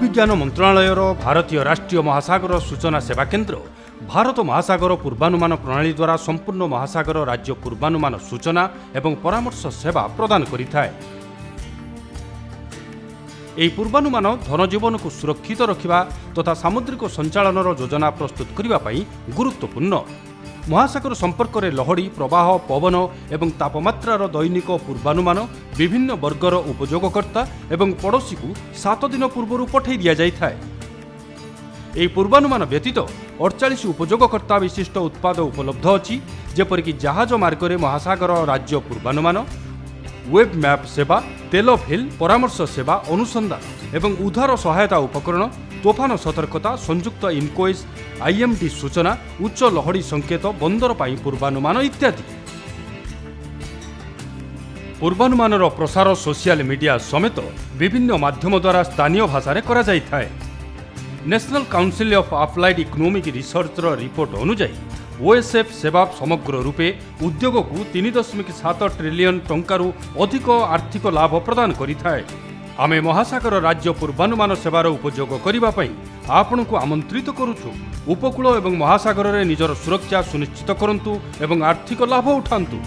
विज्ञान मंत्रालयर भारतीय राष्ट्रीय महासागर सूचना सेवा केन्द्र भारत महासागर पूर्वानुमान प्रणाली द्वारा संपूर्ण महासागर राज्य पूर्वानुमान सूचना एवं परामर्श सेवा प्रदान करिथाय। ଏହି ପୂର୍ବାନୁମାନ ଧନଜୀବନକୁ ସୁରକ୍ଷିତ ରଖିବା ତଥା ସାମୁଦ୍ରିକ ସଞ୍ଚାଳନର ଯୋଜନା ପ୍ରସ୍ତୁତ କରିବା ପାଇଁ ଗୁରୁତ୍ୱପୂର୍ଣ୍ଣ। ମହାସାଗର ସମ୍ପର୍କରେ ଲହଡ଼ି, ପ୍ରବାହ, ପବନ ଏବଂ ତାପମାତ୍ରାର ଦୈନିକ ପୂର୍ବାନୁମାନ ବିଭିନ୍ନ ବର୍ଗର ଉପଯୋଗକର୍ତ୍ତା ଏବଂ ପଡ଼ୋଶୀକୁ 7 ଦିନ ପୂର୍ବରୁ ପଠାଇ ଦିଆଯାଇଥାଏ। ଏହି ପୂର୍ବାନୁମାନ ବ୍ୟତୀତ 48 ଉପଯୋଗକର୍ତ୍ତା ବିଶିଷ୍ଟ ଉତ୍ପାଦ ଉପଲବ୍ଧ ଅଛି, ଯେପରିକି ଜାହାଜ ମାର୍ଗରେ ମହାସାଗର ରାଜ୍ୟ ପୂର୍ବାନୁମାନ, ୱେବ୍ ମ୍ୟାପ୍ ସେବା, ତେଲ ଫିଲ୍ ପରାମର୍ଶ ସେବା, ଅନୁସନ୍ଧାନ ଏବଂ ଉଦ୍ଧାର ସହାୟତା ଉପକରଣ, ତୋଫାନ ସତର୍କତା, ସଂଯୁକ୍ତ ଇନକୋଏସ୍, ଆଇଏମ୍ଡି ସୂଚନା, ଉଚ୍ଚ ଲହଡ଼ି ସଂକେତ, ବନ୍ଦର ପାଇଁ ପୂର୍ବାନୁମାନ ଇତ୍ୟାଦି। ପୂର୍ବାନୁମାନର ପ୍ରସାର ସୋସିଆଲ ମିଡିଆ ସମେତ ବିଭିନ୍ନ ମାଧ୍ୟମ ଦ୍ୱାରା ସ୍ଥାନୀୟ ଭାଷାରେ କରାଯାଇଥାଏ। National council of applied economic ରିସର୍ଚ୍ଚର ରିପୋର୍ଟ ଅନୁଯାୟୀ ଓଏସ୍ଏଫ୍ ସେବା ସମଗ୍ର ରୂପେ ଉଦ୍ୟୋଗକୁ 3.7 ଟ୍ରିଲିୟନ୍ ଟଙ୍କାରୁ ଅଧିକ ଆର୍ଥିକ ଲାଭ ପ୍ରଦାନ କରିଥାଏ। ଆମେ ମହାସାଗର ରାଜ୍ୟ ପୂର୍ବାନୁମାନ ସେବାର ଉପଯୋଗ କରିବା ପାଇଁ ଆପଣଙ୍କୁ ଆମନ୍ତ୍ରିତ କରୁଛୁ। ଉପକୂଳ ଏବଂ ମହାସାଗରରେ ନିଜର ସୁରକ୍ଷା ସୁନିଶ୍ଚିତ କରନ୍ତୁ ଏବଂ ଆର୍ଥିକ ଲାଭ ଉଠାନ୍ତୁ।